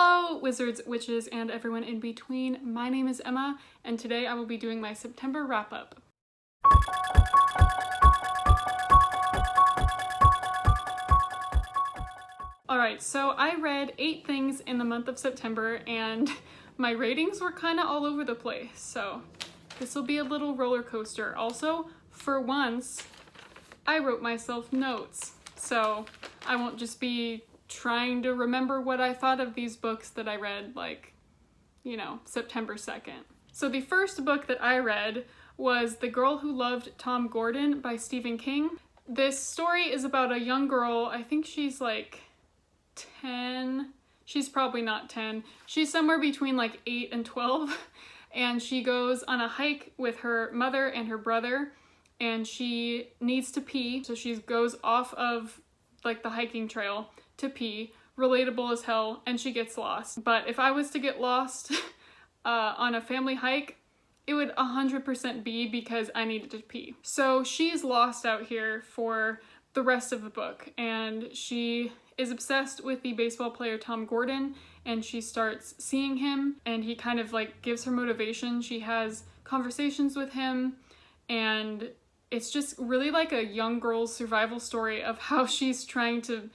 Hello, wizards, witches, and everyone in between. My name is Emma, and today I will be doing my September wrap-up. Alright, so I read 8 things in the month of September, and my ratings were kind of all over the place, so this will be a little roller coaster. Also, for once, I wrote myself notes, so I won't just be trying to remember what I thought of these books that I read, like, you know, September 2nd. So the first book that I read was The Girl Who Loved Tom Gordon by Stephen King. This story is about a young girl, I think she's like 10, she's probably not 10, she's somewhere between like 8 and 12, and she goes on a hike with her mother and her brother, and she needs to pee, so she goes off of like the hiking trail to pee, relatable as hell, and she gets lost. But if I was to get lost on a family hike, it would 100% be because I needed to pee. So she's lost out here for the rest of the book, and she is obsessed with the baseball player Tom Gordon, and she starts seeing him, and he kind of like gives her motivation. She has conversations with him, and it's just really like a young girl's survival story of how she's trying to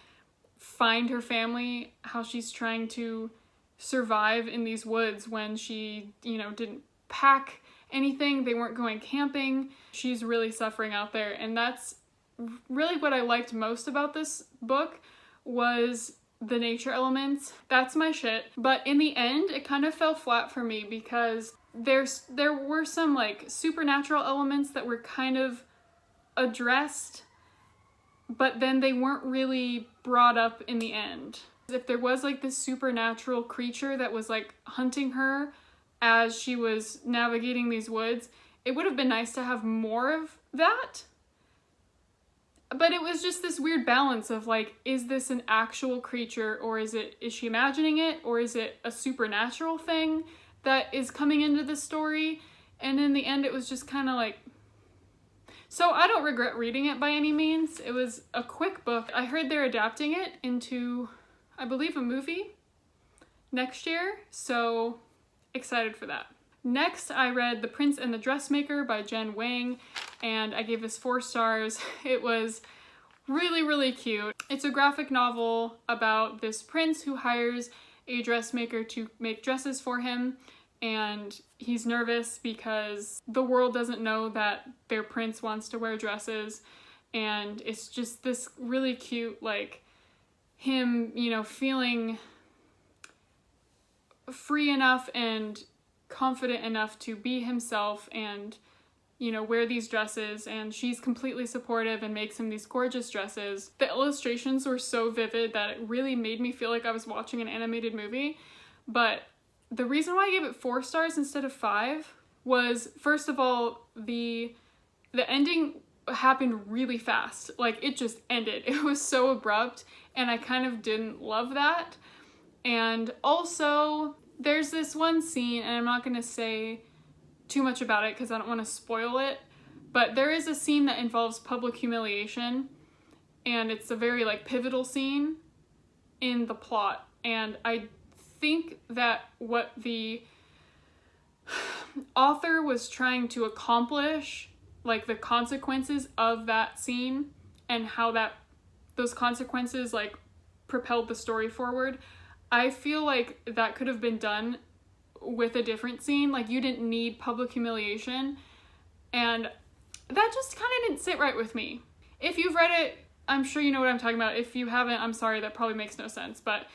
find her family, how she's trying to survive in these woods when she, you know, didn't pack anything, they weren't going camping. She's really suffering out there, and that's really what I liked most about this book was the nature elements. That's my shit. But in the end, it kind of fell flat for me because there were some like supernatural elements that were kind of addressed, but then they weren't really brought up in the end. If there was like this supernatural creature that was like hunting her as she was navigating these woods, it would have been nice to have more of that. But it was just this weird balance of like, is this an actual creature, or is she imagining it, or is it a supernatural thing that is coming into the story? And in the end, it was just kind of like, so I don't regret reading it by any means. It was a quick book. I heard they're adapting it into, I believe, a movie next year, so excited for that. Next, I read The Prince and the Dressmaker by Jen Wang, and I gave this 4 stars. It was really, really cute. It's a graphic novel about this prince who hires a dressmaker to make dresses for him, and he's nervous because the world doesn't know that their prince wants to wear dresses, and it's just this really cute, like, him, you know, feeling free enough and confident enough to be himself and, you know, wear these dresses, and she's completely supportive and makes him these gorgeous dresses. The illustrations were so vivid that it really made me feel like I was watching an animated movie. But the reason why I gave it 4 stars instead of 5 was, first of all, the ending happened really fast. Like, it just ended. It was so abrupt, and I kind of didn't love that. And also, there's this one scene, and I'm not going to say too much about it because I don't want to spoil it, but there is a scene that involves public humiliation, and it's a very, like, pivotal scene in the plot, and I think that what the author was trying to accomplish, like the consequences of that scene and how those consequences like propelled the story forward, I feel like that could have been done with a different scene. Like, you didn't need public humiliation, and that just kind of didn't sit right with me. If you've read it, I'm sure you know what I'm talking about. If you haven't, I'm sorry, that probably makes no sense, but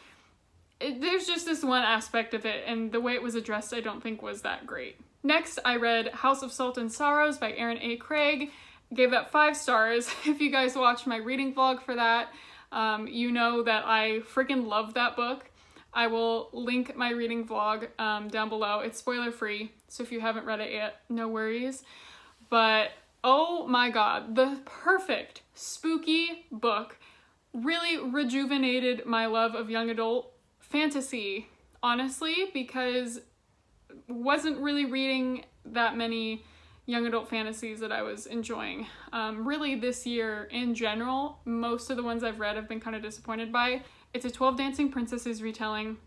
there's just this one aspect of it, and the way it was addressed I don't think was that great. Next, I read House of Salt and Sorrows by Erin A. Craig. Gave that 5 stars. If you guys watched my reading vlog for that, you know that I freaking love that book. I will link my reading vlog down below. It's spoiler free, so if you haven't read it yet, no worries. But oh my god, the perfect spooky book. Really rejuvenated my love of young adult fantasy, honestly, because wasn't really reading that many young adult fantasies that I was enjoying. Really this year in general, most of the ones I've read I've been kind of disappointed by. It's a 12 Dancing Princesses retelling.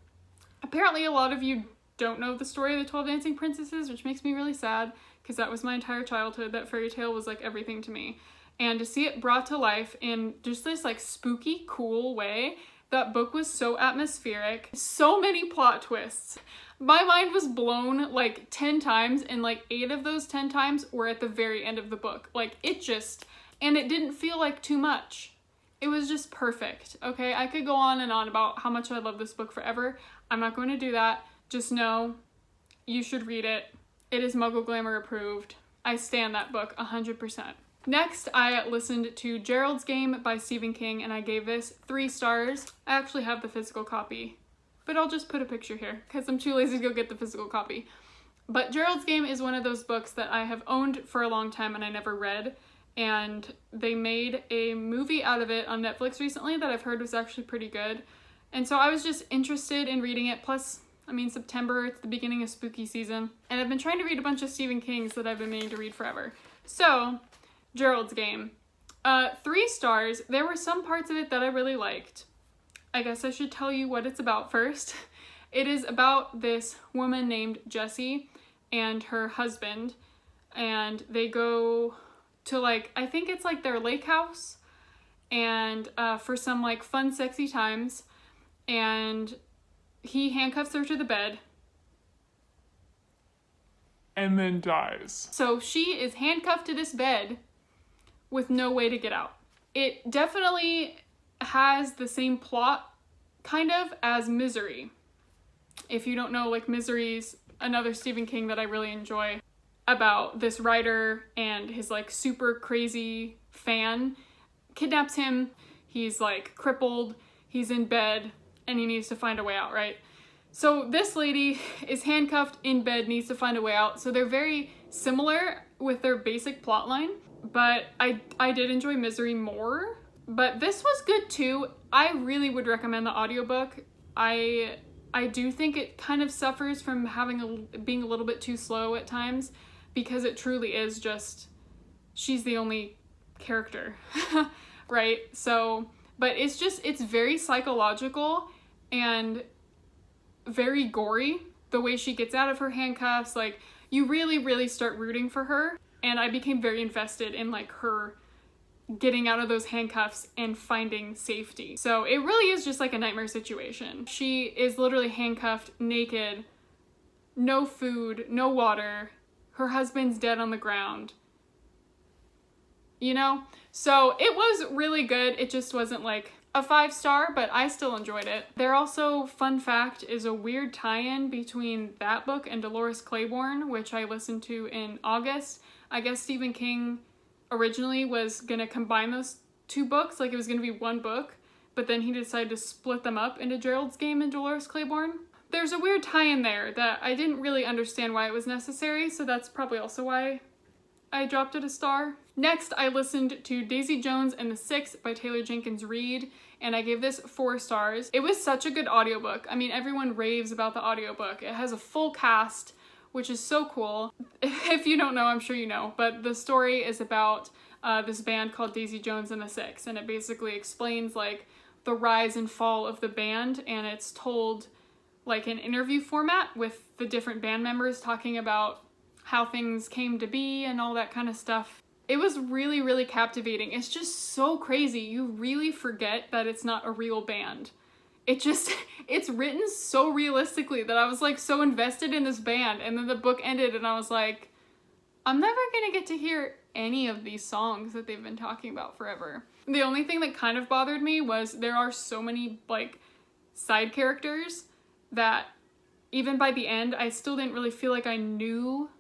Apparently a lot of you don't know the story of the 12 Dancing Princesses, which makes me really sad because that was my entire childhood. That fairy tale was like everything to me. And to see it brought to life in just this like spooky, cool way, that book was so atmospheric. So many plot twists. My mind was blown like 10 times, and like 8 of those 10 times were at the very end of the book. Like and it didn't feel like too much. It was just perfect, okay? I could go on and on about how much I love this book forever. I'm not going to do that. Just know you should read it. It is Muggle Glamour approved. I stan that book 100%. Next, I listened to Gerald's Game by Stephen King, and I gave this 3 stars. I actually have the physical copy, but I'll just put a picture here because I'm too lazy to go get the physical copy. But Gerald's Game is one of those books that I have owned for a long time and I never read. And they made a movie out of it on Netflix recently that I've heard was actually pretty good. And so I was just interested in reading it. Plus, I mean, September, it's the beginning of spooky season. And I've been trying to read a bunch of Stephen King's that I've been meaning to read forever. So, Gerald's Game. 3 stars. There were some parts of it that I really liked. I guess I should tell you what it's about first. It is about this woman named Jessie and her husband. And they go to like, I think it's like their lake house, and for some like fun sexy times, and he handcuffs her to the bed and then dies. So she is handcuffed to this bed with no way to get out. It definitely has the same plot kind of as Misery. If you don't know, like, Misery's another Stephen King that I really enjoy, about this writer and his like super crazy fan kidnaps him. He's like crippled, he's in bed, and he needs to find a way out, right? So this lady is handcuffed in bed, needs to find a way out. So they're very similar with their basic plotline, but I did enjoy Misery more. But this was good too. I really would recommend the audiobook. I do think it kind of suffers from being a little bit too slow at times, because it truly is just, she's the only character, right? So, but it's very psychological and very gory, the way she gets out of her handcuffs. Like, you really, really start rooting for her, and I became very invested in like her getting out of those handcuffs and finding safety. So it really is just like a nightmare situation. She is literally handcuffed, naked, no food, no water. Her husband's dead on the ground. You know? So it was really good. It just wasn't like a 5-star, but I still enjoyed it. There also, fun fact, is a weird tie-in between that book and Dolores Claiborne, which I listened to in August. I guess Stephen King originally was gonna combine those 2 books, like it was gonna be one book, but then he decided to split them up into Gerald's Game and Dolores Claiborne. There's a weird tie-in there that I didn't really understand why it was necessary, so that's probably also why I dropped it a star. Next, I listened to Daisy Jones and the Six by Taylor Jenkins Reid, and I gave this 4 stars. It was such a good audiobook. I mean, everyone raves about the audiobook. It has a full cast, which is so cool. If you don't know, I'm sure you know, but the story is about this band called Daisy Jones and the Six, and it basically explains like the rise and fall of the band, and it's told like an interview format with the different band members talking about how things came to be and all that kind of stuff. It was really, really captivating. It's just so crazy. You really forget that it's not a real band. It's written so realistically that I was like so invested in this band, and then the book ended and I was like, I'm never gonna get to hear any of these songs that they've been talking about forever. The only thing that kind of bothered me was there are so many like side characters that even by the end, I still didn't really feel like I knew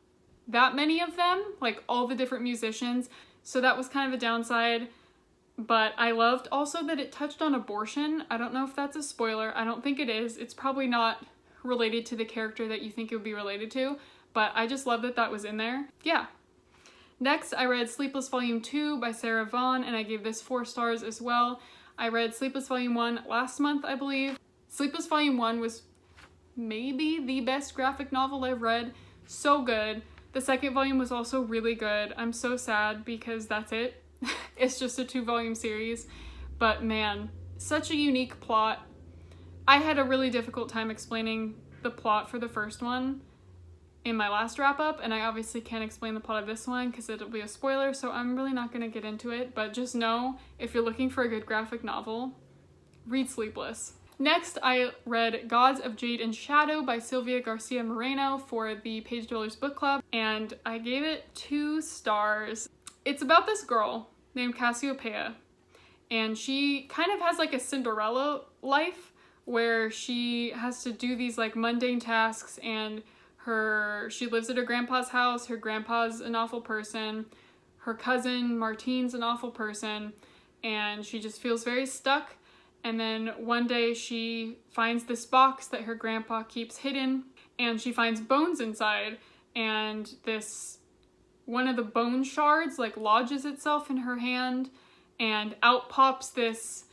that many of them, like all the different musicians. So that was kind of a downside, but I loved also that it touched on abortion. I don't know if that's a spoiler. I don't think it is. It's probably not related to the character that you think it would be related to, but I just love that that was in there. Yeah. Next, I read Sleepless Volume 2 by Sarah Vaughan, and I gave this 4 stars as well. I read Sleepless Volume 1 last month, I believe. Sleepless Volume 1 was maybe the best graphic novel I've read. So good. The second volume was also really good. I'm so sad because that's it. It's just a 2-volume series. But man, such a unique plot. I had a really difficult time explaining the plot for the first one in my last wrap up, and I obviously can't explain the plot of this one because it'll be a spoiler, so I'm really not going to get into it, but just know if you're looking for a good graphic novel, read Sleepless. Next, I read Gods of Jade and Shadow by Sylvia Garcia Moreno for the Page Dwellers Book Club, and I gave it 2 stars. It's about this girl named Cassiopeia, and she kind of has like a Cinderella life where she has to do these like mundane tasks, and she lives at her grandpa's house. Her grandpa's an awful person. Her cousin Martine's an awful person, and she just feels very stuck. And then one day she finds this box that her grandpa keeps hidden, and she finds bones inside, and one of the bone shards like lodges itself in her hand, and out pops this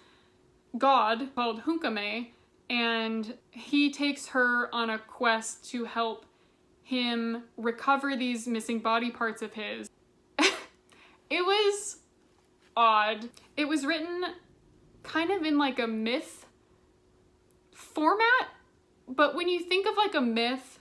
god called Hunkame, and he takes her on a quest to help him recover these missing body parts of his. It was odd. It was written kind of in like a myth format, but when you think of like a myth,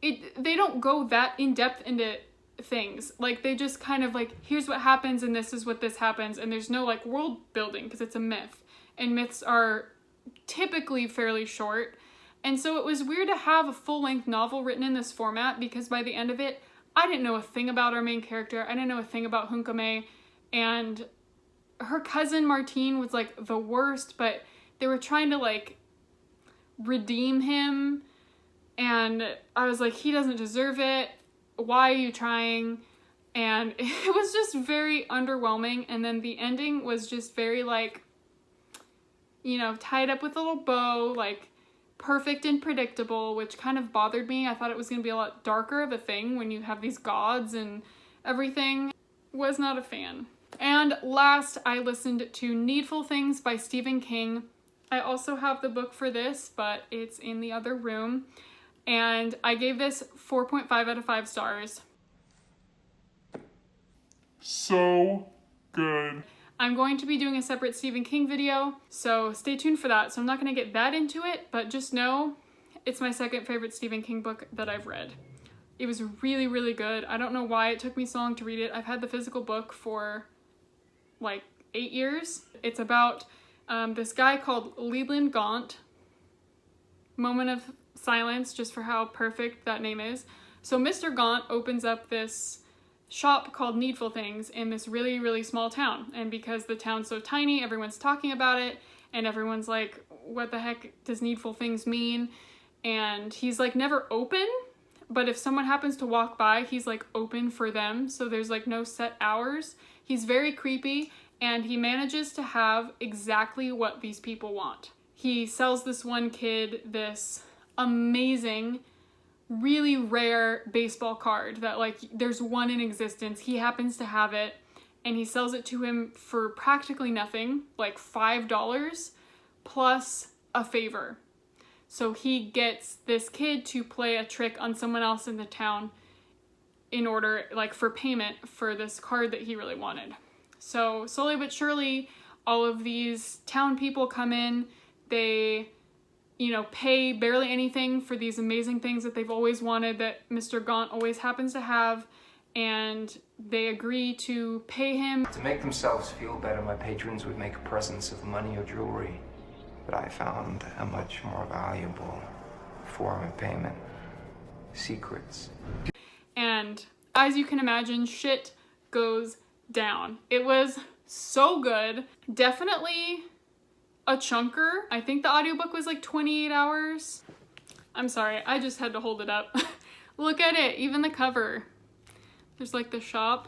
they don't go that in depth into things. Like they just kind of like, here's what happens and this is what this happens, and there's no like world building because it's a myth, and myths are typically fairly short. And so it was weird to have a full-length novel written in this format, because by the end of it, I didn't know a thing about our main character. I didn't know a thing about Hunkame, and her cousin Martine was like the worst, but they were trying to like redeem him, and I was like, he doesn't deserve it. Why are you trying? And it was just very underwhelming. And then the ending was just very like, you know, tied up with a little bow, like perfect and predictable, which kind of bothered me. I thought it was going to be a lot darker of a thing when you have these gods and everything. Was not a fan. And last, I listened to Needful Things by Stephen King. I also have the book for this, but it's in the other room. And I gave this 4.5 out of 5 stars. So good. I'm going to be doing a separate Stephen King video, so stay tuned for that. So I'm not going to get that into it, but just know it's my second favorite Stephen King book that I've read. It was really, really good. I don't know why it took me so long to read it. I've had the physical book for like 8 years. It's about this guy called Leland Gaunt. Moment of silence just for how perfect that name is. So Mr. Gaunt opens up this shop called Needful Things in this really, really small town. And because the town's so tiny, everyone's talking about it, and everyone's like, what the heck does Needful Things mean? And he's like never open, but if someone happens to walk by, he's like open for them. So there's like no set hours. He's very creepy, and he manages to have exactly what these people want. He sells this one kid this amazing, really rare baseball card that like there's one in existence. He happens to have it, and he sells it to him for practically nothing, like $5 plus a favor. So he gets this kid to play a trick on someone else in the town in order, like, for payment for this card that he really wanted. So slowly but surely, all of these town people come in. They, you know, pay barely anything for these amazing things that they've always wanted, that Mr. Gaunt always happens to have, and they agree to pay him. To make themselves feel better, my patrons would make presents of money or jewelry. But I found a much more valuable form of payment: secrets. And as you can imagine, shit goes down. It was so good. Definitely a chunker. I think the audiobook was like 28 hours. I'm sorry, I just had to hold it up. Look at it, even the cover. There's like the shop.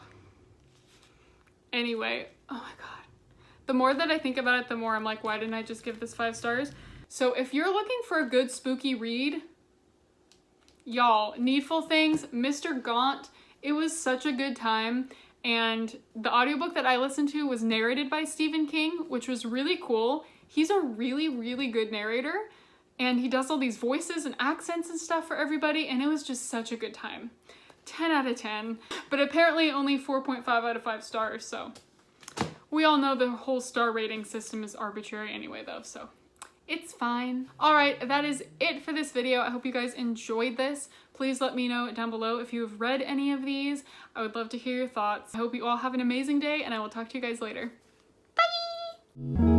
Anyway, oh my god. The more that I think about it, the more I'm like, why didn't I just give this 5 stars? So if you're looking for a good spooky read, y'all, Needful Things, Mr. Gaunt, it was such a good time. And the audiobook that I listened to was narrated by Stephen King, which was really cool. He's a really, really good narrator, and he does all these voices and accents and stuff for everybody, and it was just such a good time. 10 out of 10, but apparently only 4.5 out of 5 stars, so we all know the whole star rating system is arbitrary anyway though, so It's fine. All right, that is it for this video. I hope you guys enjoyed this. Please let me know down below if you have read any of these. I would love to hear your thoughts. I hope you all have an amazing day, and I will talk to you guys later. Bye!